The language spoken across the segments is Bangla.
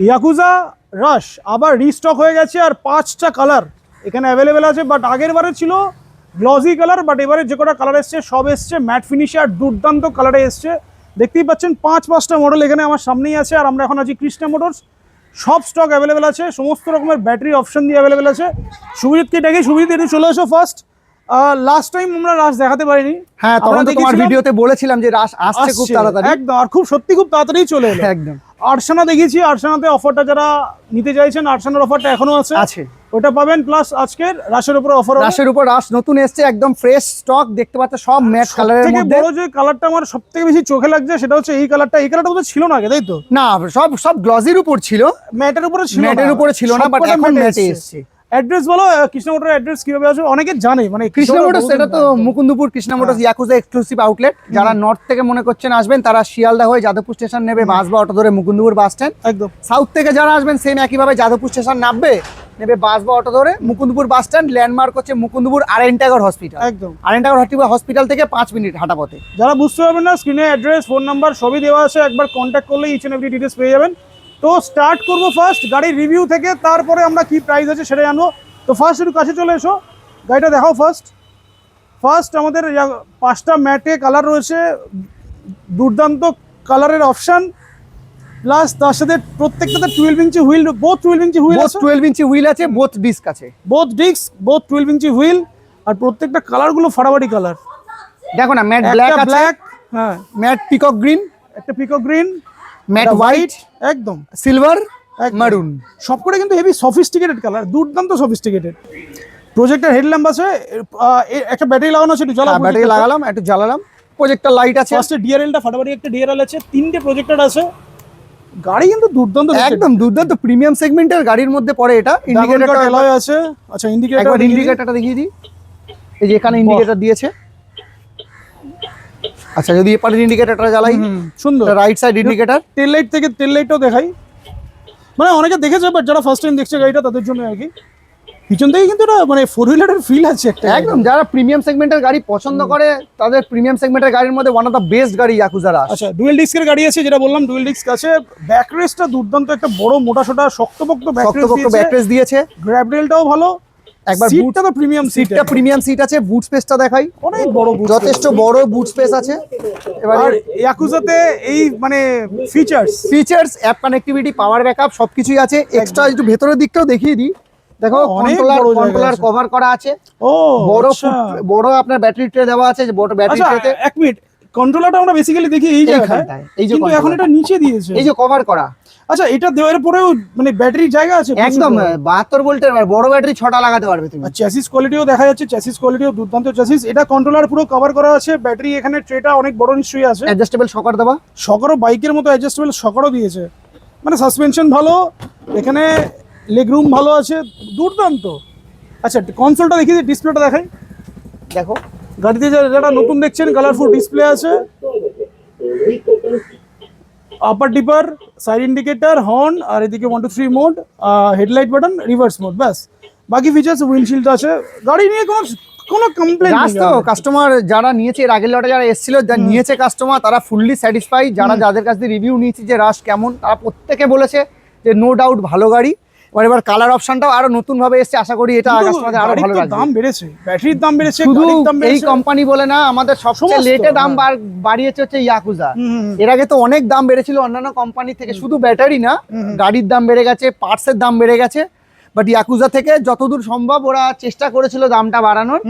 ইয়াকুজা রাশ আবার রিস্টক হয়ে গেছে, আর 5টা কালার এখানে অ্যাভেলেবেল আছে। বাট আগের বারে ছিল গ্লসি কালার, বাট এবারে যে কটা কালার এসছে সব এসছে ম্যাট ফিনিশে আর দুর্দান্ত কালারে এসছে। দেখতেই পাচ্ছেন 5-5টা মডেল এখানে আমার সামনেই আছে। আর আমরা এখন আছি কৃষ্ণা মোটরস, সব স্টক অ্যাভেলেবেল আছে, সমস্ত রকমের ব্যাটারি অপশন দিয়ে অ্যাভেলেবেল আছে। শুভজিৎকে ডেকে, শুভজিৎ একটু চলে এসো ফার্স্ট। লাস্ট টাইম আমরা রাশ দেখাতে পারিনি। হ্যাঁ, তখন তো তোমার ভিডিওতে বলেছিলাম যে রাশ আসছে খুব তাড়াতাড়ি। একদম, আর খুব সত্যি খুব তাড়াতাড়ি চলে এলো। একদম। আরশানা দেখিয়েছি, আরশানাতে অফারটা যারা নিতে চাইছেন, আরশানার অফারটা এখনো আছে, ওটা পাবেন। প্লাস আজকের রাশের উপর অফার, রাশের উপর রাশ নতুন এসেছে, একদম ফ্রেশ স্টক দেখতে পাচ্ছ, সব ম্যাট কালারের মধ্যে। বড় যে কালারটা আমার সবথেকে বেশি চোখে লাগছে সেটা হচ্ছে এই কালারটা। এই কালারটা বোধহয় ছিল না আগে, তাই তো? না, সব গ্লসির উপর ছিল, ম্যাটের উপরে ছিল, ম্যাটের উপরে ছিল না, বাট এখন ম্যাটে এসেছে। অ্যাড্রেস বলো, কৃষ্ণা মোটরের অ্যাড্রেস কিভাবে আসবে? অনেকে জানে, মানে কৃষ্ণা মোটরস এটা তো Mukundapur Krishna motors yakuza exclusive outlet. যারা নর্থ থেকে মনে করছেন আসবেন, তারা শিয়ালদা হয়ে যাদবপুর স্টেশন নেবে, বাস বা অটো ধরে মুকুন্দপুর বাস স্ট্যান্ড। একদম। সাউথ থেকে যারা আসবেন সেম একইভাবে যাদবপুর স্টেশন নামবে, নেবে বাস বা অটো ধরে মুকুন্দপুর বাস স্ট্যান্ড। ল্যান্ডমার্ক হচ্ছে মুকুন্দপুর আরএনটাগর হসপিটাল। একদম, আরএনটাগর হসপিটাল থেকে 5 মিনিট হাঁটা পথে। যারা বুঝতে পারবেন না, স্ক্রিনে অ্যাড্রেস, ফোন নাম্বার সবই দেওয়া আছে, একবার কন্ট্যাক্ট করলে ইচ এন্ড এভরি ডিটেলস পেয়ে যাবেন। তো স্টার্ট করবো ফার্স্ট গাড়ির রিভিউ থেকে, তারপরে আমরা কি প্রাইস আছে সেটা জানবো। তো ফার্স্ট একটু কাছে চলে এসো, গাড়িটা দেখাও ফার্স্ট আমাদের 5টা ম্যাটে কালার রয়েছে, দুর্দান্ত কালারের অপশন। প্লাস তার সাথে প্রত্যেকটাতে 12 ইঞ্চি হুইল, বোথ 12 ইঞ্চি হুইল আছে, 12 ইঞ্চি হুইল আছে, বোথ ডিস্ক আছে, বোথ 12 ইঞ্চি হুইল। আর প্রত্যেকটা কালারগুলো ফাটাফাটি কালার। দেখো না, ম্যাট ব্ল্যাক আছে, ব্ল্যাক, হ্যাঁ, ম্যাট পিকক গ্রিন, একটা পিকক গ্রিন, ম্যাট হোয়াইট, একদম সিলভার, মারুন। সবকটা কিন্তু হেভি সফিস্টিকেটেড কালার, দুর্দান্ত সফিস্টিকেটেড। প্রজেক্টর হেডল্যাম্প আছে, একটা ব্যাটারি লাগানো আছে, একটু জ্বালাও। ব্যাটারি লাগালাম, একটু জ্বালালাম। প্রজেক্টর লাইট আছে, ফার্স্টে ডিআরএলটা ফাটাফাটি একটা ডিআরএল আছে, 3টে প্রজেক্টর আছে। গাড়ি কিন্তু দুর্দান্ত, একদম দুর্দান্ত প্রিমিয়াম সেগমেন্টের গাড়ির মধ্যে পড়ে এটা। ইন্ডিকেটরটা অ্যালয় আছে। আচ্ছা, ইন্ডিকেটরটা দেখিয়ে দিই। এই যে এখানে ইন্ডিকেটর দিয়েছে। আচ্ছা, যদি এপারের ইন্ডিকেটরটা জ্বালাই, সুন্দর রাইট সাইড ইন্ডিকেটর। টেল লাইট থেকে টেল লাইটটাও দেখাই, মানে অনেকে দেখেছে, বাট যারা ফার্স্ট টাইম দেখছে গাড়িটা তাদের জন্য আর কি। পিছন থেকে কিন্তু এটা মানে 4 হুইলারের ফিল আছে একটা। একদম, যারা প্রিমিয়াম সেগমেন্টের গাড়ি পছন্দ করে তাদের প্রিমিয়াম সেগমেন্টের গাড়ির মধ্যে ওয়ান অফ দ্য বেস্ট গাড়ি ইয়াকুজা রাশ। আচ্ছা, ডুয়েল ডিস্কের গাড়ি আছে, যেটা বললাম ডুয়েল ডিস্ক আছে। ব্যাক রেসটা দুর্দান্ত, একটা বড় মোটাসোটা শক্তপোক্ত ব্যাক রেস দিয়েছে। গ্র্যাব রেলটাও ভালো। একবার সিটটা তো প্রিমিয়াম সিট, সিটটা প্রিমিয়াম সিট আছে। বুট স্পেসটা দেখাই, অনেক বড়, যথেষ্ট বড় বুট স্পেস আছে। এবার ইয়াকুজাতে এই মানে features app connectivity, power backup সবকিছুই আছে। এক্সট্রা একটু ভেতরের দিকটাও দেখিয়ে দিই। দেখো, কন্ট্রোলার কভার করা আছে। ও, বড় আপনার ব্যাটারি ট্রে দেওয়া আছে, যে বড় ব্যাটারি ট্রেতে। এক মিনিট, কন্ট্রোলারটা আমরা বেসিক্যালি দেখি এই জায়গাটায়, কিন্তু এখন এটা নিচে দিয়েছে, এই যে কভার করা। আচ্ছা, এটা দেওয়ার পরেও মানে ব্যাটারি জায়গা আছে একদম 72 ভোল্টের বড় ব্যাটারি 6টা লাগাতে পারবে তুমি। চ্যাসিস কোয়ালিটিও দেখা যাচ্ছে, চ্যাসিস কোয়ালিটিও দুর্দান্ত চ্যাসিস। এটা কন্ট্রোলার পুরো কভার করা আছে, ব্যাটারি এখানে ট্রেটা অনেক বড় নিশ্চয়ই আছে। অ্যাডজাস্টেবল শকার দেওয়া, শকারও বাইকের মতো অ্যাডজাস্টেবল শকারও দিয়েছে, মানে সাসপেনশন ভালো, এখানে লেগ রুম ভালো আছে, দুর্দান্ত। আচ্ছা, কনসোলটা দেখিয়ে দিই, ডিসপ্লেটা দেখাই। দেখো, গাড়িতে যারা নতুন দেখছেন, কালারফুল ডিসপ্লে আছে, upper dipper, side indicator, horn, আর এদিকে 1 2 3 mode, headlight button, reverse mode, ব্যাস। বাকি ফিচার্স উইন্ডশিল্ড আছে। গাড়ি নিয়ে কোনো কমপ্লেইন নেই। তো কাস্টমার যারা নিয়েছে, এর আগের লটে যারা এসেছিল, যারা নিয়েছে কাস্টমার, তারা ফুললি স্যাটিসফাই। যাদের কাছ থেকে রিভিউ নিয়েছি যে রাশ কেমন, তারা প্রত্যেকে বলেছে যে নো ডাউট ভালো গাড়ি। এবার কালার অপশনটাও আরো নতুন ভাবে এসেছে, আশা করি এটা কাস্টমারদের আরো ভালো লাগবে। দাম বেড়েছে, ব্যাটারির দাম বেড়েছে, শুধু এই কোম্পানি বলে না, আমাদের সবচেয়ে লেটে দাম বাড়িয়েছে হচ্ছে ইয়াকুজা। এর আগে তো অনেক দাম বেড়েছিল অন্যান্য কোম্পানি থেকে, শুধু ব্যাটারি না, গাড়ির দাম বেড়ে গেছে, পার্টসের দাম বেড়ে গেছে। বাট ইয়াকুজা থেকে যতদূর সম্ভব ওরা চেষ্টা করেছিল দামটা বাড়ানোর,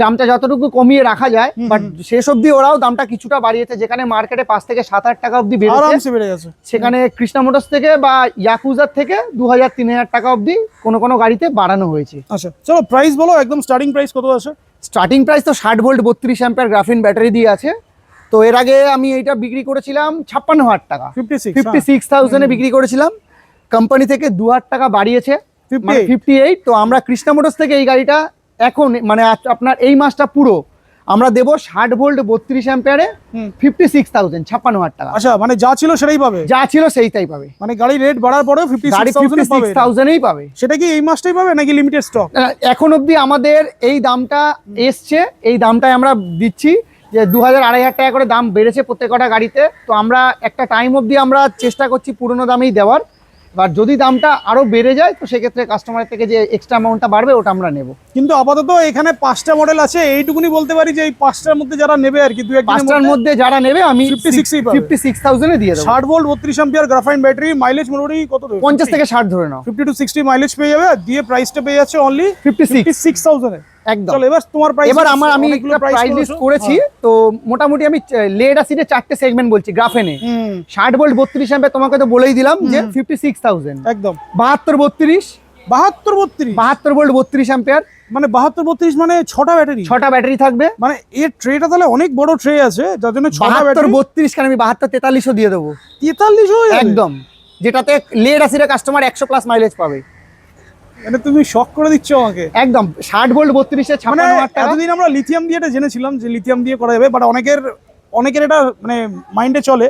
দামটা যতটুকু কমিয়ে রাখা যায়। বাট শেষ অবধি ওরাও দামটা কিছুটা বাড়িয়েছে। যেখানে মার্কেটে 5 থেকে 7,000 টাকা অবধি বেড়ে গেছে, সেখানে কৃষ্ণা মোটরস থেকে বা ইয়াকুজার থেকে 2,000-3,000 টাকা অবধি কোনো গাড়িতে বাড়ানো হয়েছে। আচ্ছা, চলো প্রাইস বলো, একদম স্টার্টিং প্রাইস কত আছে? স্টার্টিং প্রাইস তো 60 ভোল্ট 32 অ্যাম্পিয়ার গ্রাফিন ব্যাটারি দিয়ে আছে। তো এর আগে আমি এইটা বিক্রি করেছিলাম 56,000 টাকা, 56,000 বিক্রি করেছিলাম। কোম্পানি থেকে 2,000 টাকা বাড়িয়েছে, 58। তো আমরা কৃষ্ণা মোটরস থেকে এই গাড়িটা এখন মানে আপনার এই মাসটা পুরো আমরা দেব 60 ভোল্ট 32 অ্যাম্পিয়ারে 56,000, 56,000 টাকা। আচ্ছা, মানে যা ছিল সেটাই পাবে, যা ছিল সেইটাই পাবে, মানে গাড়ি রেট বাড়ার পরেও 56,000-ই পাবে। সেটা কি এই মাসটাই পাবে নাকি লিমিটেড স্টক? এখন অবধি আমাদের এই দামটা এসছে, এই দামটাই আমরা দিচ্ছি, যে 2,000-2,500 টাকা করে দাম বেড়েছে প্রত্যেকটা গাড়িতে। তো আমরা একটা টাইম অবধি আমরা চেষ্টা করছি পুরোনো দামেই দেওয়ার, এবার যদি দামটা আরো বেড়ে যায় তো সেক্ষেত্রে কাস্টমারের থেকে যে এক্সট্রা অ্যামাউন্টটা বাড়বে ওটা আমরা নেব। কিন্তু আপাতত এখানে 5টা মডেল আছে, এইটুকুনি বলতে পারি যে এই 5টার মধ্যে যারা নেবে আর কি, 5টার মধ্যে যারা নেবে আমি 56,000 এ দিয়ে দেবো। 60 volt 32 ampere graphene battery, mileage মোটামুটি কত দেবে? 50 থেকে 60 ধরে নাও। 50 to 60 মাইলেজ পেয়ে যাবে, দিয়ে প্রাইসটা পেয়ে যাচ্ছে অনলি 56,000 এ। একদম। চলো এবার তোমার প্রাইস, এবার আমি একটা প্রাইস লিস্ট করেছি, তো মোটামুটি আমি লেড অ্যাসিডে 4টে সেগমেন্ট বলছি। গ্রাফেনে 60 ভোল্ট 32 অ্যাম্পিয়ার তোমাকে তো বলেই দিলাম যে 56,000। একদম 72 32 72 ভোল্ট 32 অ্যাম্পিয়ার, মানে 72 32 মানে 6টা ব্যাটারি, 6টা ব্যাটারি থাকবে। মানে এর ট্রেটা তাহলে অনেক বড় ট্রে আছে, যার জন্য 6টা 72 ব্যাটারি। 32 কারণ আমি 72 43 ও দিয়ে দেবো। 43 হয়ে যাবে একদম, যেটাতে লেড অ্যাসিডে কাস্টমার 100 প্লাস মাইলেজ পাবে। মানে তুমি শক করে দিচ্ছ আমাকে। একদম 60 ভোল্ট 32 এ 56,000 টাকা। এতদিন আমরা লিথিয়াম দিয়ে এটা জেনেছিলাম যে লিথিয়াম দিয়ে করা যাবে, বাট অনেকের এটা মানে মাইন্ডে চলে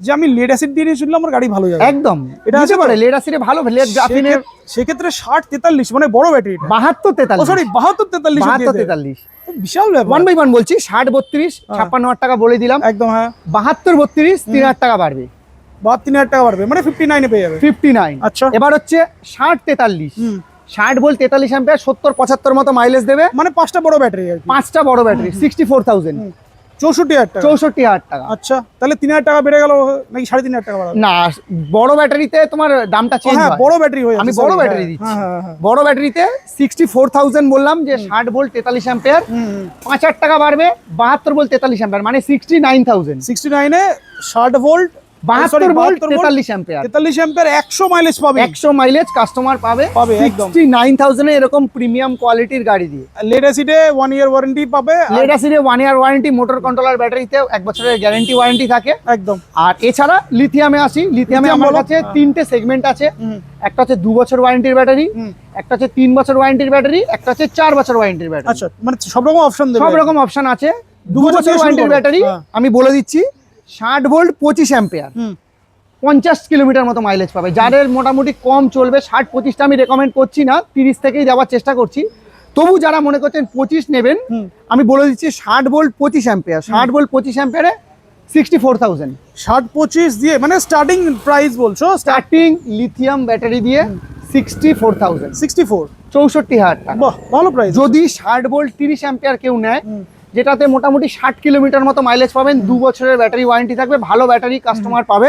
যে আমি লেড অ্যাসিড দিয়ে নিয়েছিলাম আমার গাড়ি ভালো যাবে। একদম, এটা এটা আছে পারে লেড অ্যাসিডে ভালো, লেড গ্রাফিনের সেক্ষেত্রে 60 43 মানে বড় ব্যাটারি, 72 43 সরি 72 43 72 43 বিশাল ব্যাপার। 1 বাই 1 বলছি। 60 32 56,000 টাকা বলে দিলাম একদম, হ্যাঁ। 72 32 3,000 টাকা বাড়বে, 3,000 টাকা বাড়বে, মানে 59 এ পেয়ে যাবে। 59। আচ্ছা, এবার হচ্ছে 60 43 60 ভোল্ট 43 অ্যাম্পিয়ার 70 75 মতো মাইলেজ দেবে, মানে 5টা বড় ব্যাটারি আর কি। 5টা বড় ব্যাটারি 64,000 64,000 টাকা। 64,000 টাকা। আচ্ছা, তাহলে 3,000 টাকা বেড়ে গেল নাকি 3,500 টাকা বাড়াবে? না, বড় ব্যাটারিতে তোমার দামটা চেঞ্জ হ্যাঁ, হয়। বড় ব্যাটারি হয়ে যাচ্ছে। আমি বড় ব্যাটারি দিচ্ছি। বড় ব্যাটারিতে 64,000 বললাম যে 60 ভোল্ট 43 অ্যাম্পিয়ার 5,000 টাকা বাড়বে, 72 ভোল্ট 43 অ্যাম্পিয়ার মানে 69,000। 69 এ 60 volt 72 volt 43 ampere 43 ampere 100 mileage পাবে। 100 মাইলেজ কাস্টমার পাবে একদম 69,000 এ এরকম প্রিমিয়াম কোয়ালিটির গাড়ি দিয়ে। লেড অ্যাসিডে 1 ইয়ার ওয়ারেন্টি পাবে। লেড অ্যাসিডে 1 ইয়ার ওয়ারেন্টি, মোটর কন্ট্রোলার ব্যাটারিতে 1 বছরের গ্যারান্টি ওয়ারেন্টি থাকে একদম। আর এছাড়া লিথিয়ামে আসি, লিথিয়ামে আমার কাছে 3টে সেগমেন্ট আছে। একটা হচ্ছে 2 বছর ওয়ারেন্টির ব্যাটারি, একটা হচ্ছে 3 বছর ওয়ারেন্টির ব্যাটারি, একটা হচ্ছে 4 বছর ওয়ারেন্টির ব্যাটারি। আচ্ছা, মানে সব রকম অপশন দেবে। সব রকম অপশন আছে। 2 বছর দিয়ে ওয়ারেন্টির শুরু করো। ব্যাটারি আমি বলে দিচ্ছি 60 ভোল্ট 25 অ্যাম্পিয়ার 50 কিলোমিটার মতো মাইলেজ পাবে। যাদের মোটামুটি কম চলবে 60 25টা আমি রেকমেন্ড করছি না, 30 থেকেই দেওয়ার চেষ্টা করছি। তবু যারা মনে করছেন 25 নেবেন আমি বলে দিচ্ছি 60 ভোল্ট 25 অ্যাম্পিয়ার 60 ভোল্ট 25 অ্যাম্পিয়ারে 64,000। 60 25 দিয়ে মানে স্টার্টিং প্রাইস বলছো? স্টার্টিং লিথিয়াম ব্যাটারি দিয়ে 64,000 64 64,000 টাকা। বাহ, ভালো প্রাইস। যদি 60 ভোল্ট 30 অ্যাম্পিয়ার কেউ নেয় যেটাতে মোটামুটি 60 কিলোমিটার মতো মাইলেজ পাবেন, 2 বছরের ব্যাটারি ওয়ারেন্টি থাকবে, ভালো ব্যাটারি কাস্টমার পাবে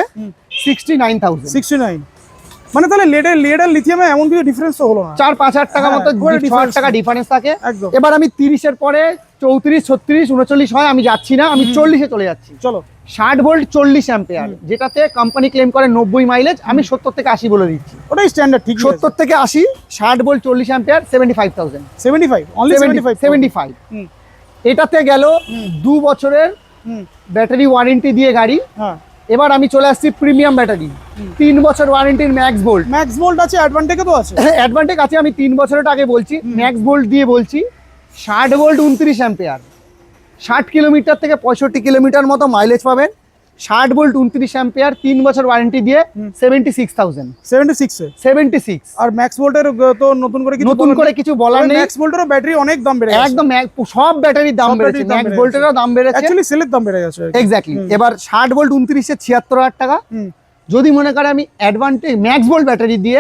69,000। 69 মানে তাহলে লেড আর লিথিয়ামে এমন কিছু ডিফারেন্স তো হলো না। 4-5,000 টাকা মতো 6,000 টাকা ডিফারেন্স থাকে। একদম। এবার আমি 30 এর পরে 34 36 39 হয় আমি যাচ্ছি না, আমি 40 এ চলে যাচ্ছি। চলো 60 ভোল্ট 40 অ্যাম্পিয়ার যেটাতে কোম্পানি ক্লেম করে 90 মাইলেজ, আমি 70 থেকে 80 বলে দিচ্ছি। ওটাই স্ট্যান্ডার্ড, ঠিক। 70 থেকে 80 60 ভোল্ট 40 অ্যাম্পিয়ার 75,000 75 অনলি 75। এটাতে গেল 2 বছরের ব্যাটারি ওয়ারেন্টি দিয়ে গাড়ি। হ্যাঁ, এবার আমি চলে আসছি প্রিমিয়াম ব্যাটারি 3 বছর ওয়ারেন্টির ম্যাক্স ভোল্ট। ম্যাক্স ভোল্ট আছে, অ্যাডভান্টেজও তো আছে। অ্যাডভান্টেজ আছে, আমি 3 বছরের আগে বলছি, ম্যাক্স ভোল্ট দিয়ে বলছি 60 ভোল্ট 29 অ্যাম্পিয়ার 60 কিলোমিটার থেকে 65 কিলোমিটার মতো মাইলেজ পাবেন। 60 ভোল্ট 29 অ্যাম্পিয়ার 3 বছর ওয়ারেন্টি দিয়ে 76,000 76 আর ম্যাক্স ভোল্টের তো নতুন করে কিছু বলার নেই। ম্যাক্স ভোল্টেরও ব্যাটারি অনেক দাম বেড়ে গেছে। একদম সব ব্যাটারির দাম বেড়েছে, ম্যাক্স ভোল্টেরও দাম বেড়েছে, অ্যাকচুয়ালি সেলের দাম বেড়ে গেছে। এক্স্যাক্টলি। এবার 60 ভোল্ট 29 এ 76,000 টাকা। যদি মনে করে আমি অ্যাডভান্টেজ ম্যাক্স ভোল্ট ব্যাটারি দিয়ে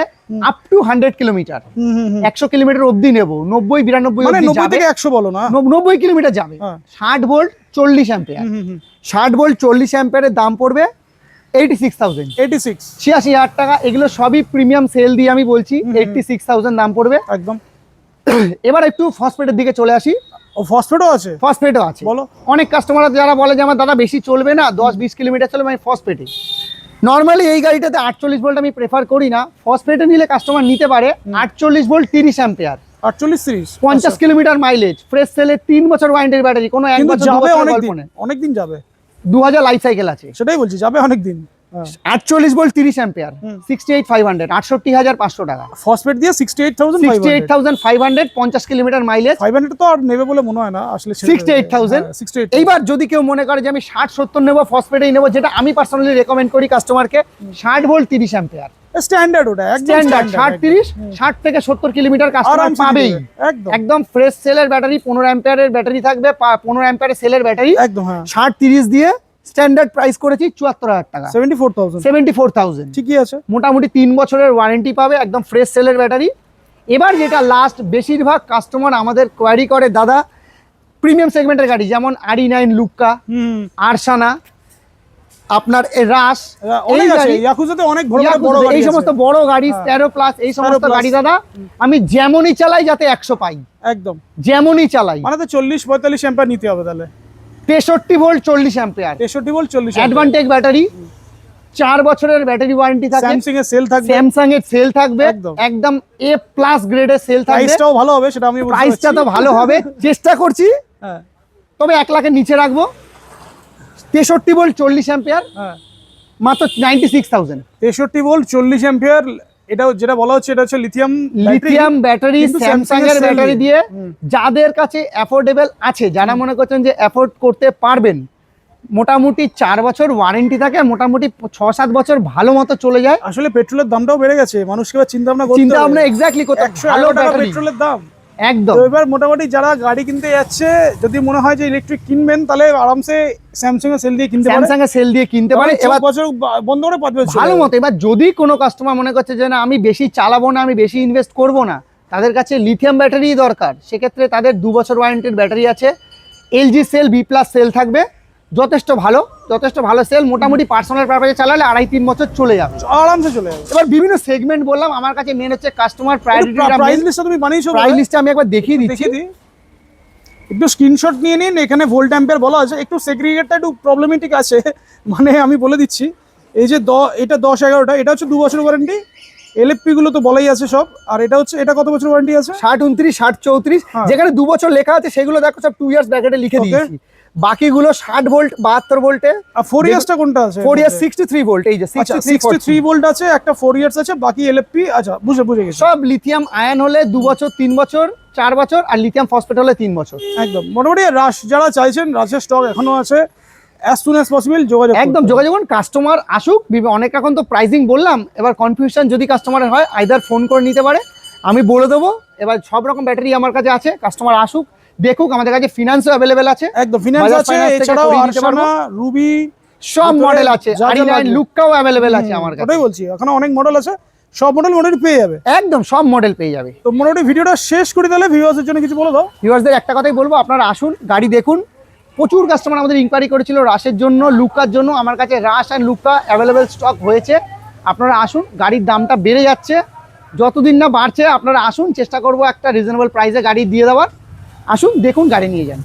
আপ টু 100 কিলোমিটার 100 কিলোমিটার অবধি নেব, 90 92 মানে অবধি 90 যাবে, থেকে 100 বলো না, 90 কিলোমিটার যাবে। 60 ভোল্ট 40 অ্যাম্পিয়ার 60 ভোল্ট 40 অ্যাম্পিয়ারের দাম পড়বে 86,000 86,000 টাকা। এগুলো সবই প্রিমিয়াম সেল দিয়ে আমি বলছি 86,000 দাম পড়বে একদম। এবার একটু ফসফেটের দিকে চলে আসি। ও ফসফেটও আছে? ফসফেটও আছে। বলো। অনেক কাস্টমার যারা বলে যে আমার দাদা বেশি চলবে না, 10-20 কিলোমিটার চলবে, আমি ফসফেটে নর্মালি এই গাড়িটাতে 48 ভোল্ট আমি প্রেফার করি না, ফসফেটে নিলে কাস্টমার নিতে পারে 48 volt 30 ampere 48-30 50 kilometre mileage, fresh সেলে 3 বছর ওয়ারেন্টির ব্যাটারি, কোনো 1 বছর যাবে, গল্প নেই, অনেক দিন যাবে, 2000 লাইফ সাইকেল আছে, সেটাই বলছি, যাবে অনেক দিন। 48 ভোল্ট 30 অ্যাম্পিয়ার 68,500 68,500 টাকা ফসফেট দিয়ে 68,500 50 কিলোমিটার মাইলেজ। 500 তো আর নেবে বলে মনে হয় না আসলে। 68,000। এইবার যদি কেউ মনে করে যে আমি 60-70 নেবো, ফসফেটেই নেবো, যেটা আমি পার্সোনালি রেকমেন্ড করি কাস্টমারকে 60 ভোল্ট 30 অ্যাম্পিয়ার স্ট্যান্ডার্ড, ওটা স্ট্যান্ডার্ড 60-30 60 থেকে 70 কিলোমিটার কাস্টমার পাবেই। একদম ফ্রেশ সেলের ব্যাটারি, 15 অ্যাম্পিয়ারের ব্যাটারি থাকবে, 15 অ্যাম্পিয়ারের সেলের ব্যাটারি, একদম। 60-30 দিয়ে স্ট্যান্ডার্ড প্রাইস করেছি 74,000 টাকা, 74,000 74,000। ঠিকই আছে। মোটামুটি 3 বছরের ওয়ারেন্টি পাবে, একদম ফ্রেশ সেলের ব্যাটারি। এবার যেটা লাস্ট, বেশিরভাগ কাস্টমার আমাদের কোয়ারি করে দাদা প্রিমিয়াম সেগমেন্টের গাড়ি, যেমন RE9 লুক্কা, আরসানা, আপনার রাশ, অনেক আছে ইয়াকুজাতে, অনেক বড় বড় গাড়ি এই সমস্ত বড় গাড়ি, স্ট্যারো প্লাস, এই সমস্ত গাড়ি দাদা আমি যেমনই চালাই যাতে 100 পাই, একদম যেমনই চালাই। মানে তো 40-45 অ্যাম্পিয়ার নিতে হবে তাহলে। 63 volt 40 ampere, 63 volt 40 advantage battery, 4 বছরের ব্যাটারি ওয়ারেন্টি থাকে। স্যামসাং এর সেল থাকবে, স্যামসাং এর সেল থাকবে, একদম। একদম A+ গ্রেডের সেল থাকবে। প্রাইসটাও ভালো হবে, সেটা আমি বলতে পারছি। প্রাইসটা তো ভালো হবে, চেষ্টা করছি, হ্যাঁ তবে 1 লাখের নিচে রাখবো। 63 ভোল্ট 40 অ্যাম্পিয়ার, হ্যাঁ মাত্র 96,000। 63 ভোল্ট 40 অ্যাম্পিয়ার, এটাও যেটা বলা হচ্ছে এটা হচ্ছে লিথিয়াম ব্যাটারি, স্যামসাং এর ব্যাটারি দিয়ে যাদের কাছে অ্যাফোর্ডেবল আছে, যারা মনে করছেন যে অ্যাফোর্ড করতে পারবেন, মোটামুটি 4 বছর ওয়ারেন্টি থাকে, মোটামুটি 6-7 বছর ভালো মতো চলে যায়। আসলে পেট্রোলের দামটাও বেড়ে গেছে, মানুষকে এবার চিন্তা ভাবনা করতে হবে। চিন্তা ভাবনা এক্স্যাক্টলি করতে, 111 টাকা পেট্রোলের দাম একদম। তো এবার মোটামুটি যারা গাড়ি কিনতে যাচ্ছে, যদি মনে হয় যে ইলেকট্রিক কিনবেন, তাহলে আরামসে স্যামসাং এর সেল দিয়ে কিনতে পারে, স্যামসাং এর সেল দিয়ে কিনতে পারে। এবার বছর বন্ধ করে 5 বছর ভালো মতো। এবার যদি কোনো কাস্টমার মনে করছে যে না আমি বেশি চালাবো না, আমি বেশি ইনভেস্ট করব না, তাদের কাছে লিথিয়াম ব্যাটারি দরকার, সেক্ষেত্রে তাদের 2 বছর ওয়ারেন্টির ব্যাটারি আছে। LG সেল, B+ সেল থাকবে, যথেষ্ট ভালো সেল। মোটামুটি পার্সোনাল পারপাসে চালালে 2.5-3 বছর চলে যাবে, আরামসে চলে যাবে। এবার বিভিন্ন সেগমেন্ট বললাম, আমার কাছে মেন হচ্ছে কাস্টমার প্রায়োরিটি। প্রাইস লিস্টটা তুমি বানিয়েছো? প্রাইস লিস্টটা আমি একবার দেখিয়ে দিচ্ছি, দেখিয়ে দিই, একটু স্ক্রিনশট নিয়ে নিন। এখানে ভোল্ট অ্যাম্পিয়ার বলা আছে, একটু সেগ্রিগেটটা একটু প্রবলেমেটিক আছে, মানে আমি বলে দিচ্ছি। এই যে এটা 10-11টা, এটা হচ্ছে 2 বছর ওয়ারেন্টি। LFP গুলো তো বলাই আছে সব। আর এটা হচ্ছে, এটা কত বছর ওয়ারেন্টি আছে? 60-29, 60-34, যেখানে 2 বছর লেখা আছে সেগুলো দেখো সব 2 ইয়ার্স ব্র্যাকেটে লিখে দিয়েছি। বাকিগুলো 60 ভোল্ট, 72 ভোল্টে। আর 4 ইয়ার্সটা কোনটা আছে? 4 ইয়ার্স 63 ভোল্ট, এই যে 63 ভোল্ট আছে, একটা 4 ইয়ার্স আছে, বাকি LFP। আচ্ছা বুঝে গেছি। সব লিথিয়াম আয়ন হলে 2 বছর, 3 বছর, 4 বছর, আর লিথিয়াম ফসফেট হলে 3 বছর। একদম মোটামুটি রাশ যারা চাইছেন, রাশের স্টক এখনো আছে, as soon as possible যোগাযোগ একদম যোগাযোগ করুন। কাস্টমার আসুক, অনেক এখন তো প্রাইসিং বললাম, এবার কনফিউশন যদি কাস্টমারের হয় আইদার ফোন করে নিতে পারে, আমি বলে দেবো। এবার সব রকম ব্যাটারি আমার কাছে আছে, কাস্টমার আসুক দেখুক, আমাদের কাছে ফিনান্সও অ্যাভেলেবেল আছে, একদম ফিনান্স আছে, এছাড়াও আরসানা, রুবি সব মডেল আছে, RE9 লুক্কাও অ্যাভেলেবেল আছে আমার কাছে। ওটাই বলছি, এখনো অনেক মডেল আছে, সব মডেল পেয়ে যাবে, একদম সব মডেল পেয়ে যাবে। তো মোটামুটি ভিডিওটা শেষ করে দিলে ভিউয়ার্সদের জন্য কিছু বলে দাও। ভিউয়ার্সদের একটা কথাই বলবো, আপনারা আসুন, গাড়ি দেখুন। প্রচুর কাস্টমার আমাদের ইনকোয়ারি করেছিল রাশের জন্য, লুক্কার জন্য। আমার কাছে রাশ আর লুক্কা অ্যাভেলেবেল স্টক হয়েছে, আপনারা আসুন। গাড়ির দামটা বেড়ে যাচ্ছে, যতদিন না বাড়ছে আপনারা আসুন, চেষ্টা করবো একটা রিজনেবল প্রাইসে গাড়ি দিয়ে দেওয়ার। আসুন, দেখুন, গাড়ি নিয়ে যান।